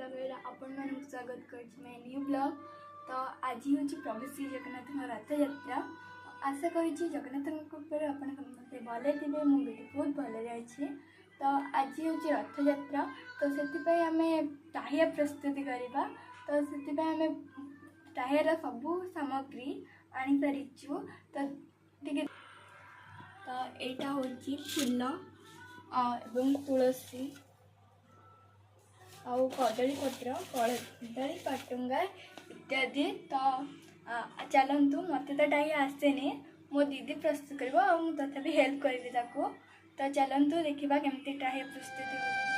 बेला आपण मानक स्वागत कर न्यू ब्लॉग। तो आज हूँ प्रभु श्री जगन्नाथ रथ यात्रा। आशा करी जगन्नाथ कृपा आपण मत भले थे मुझे बहुत भल जाए। तो आज हूँ रथ यात्रा, तो से आम टाहिया प्रस्तुति करवा। तो से आम टाहियार सबू सामग्री आनी सारीचु। तो टे तो यहाँ हूँ फूल एवं तुलसी आउ कदली पत्र कदली पाटुंगा इत्यादि। तो चलतु मत तो टाइम आसेनी, मो दीदी प्रस्तुत कर तथापि हेल्प करी। तो चलतु देखा केमती टाइम प्रस्तुति।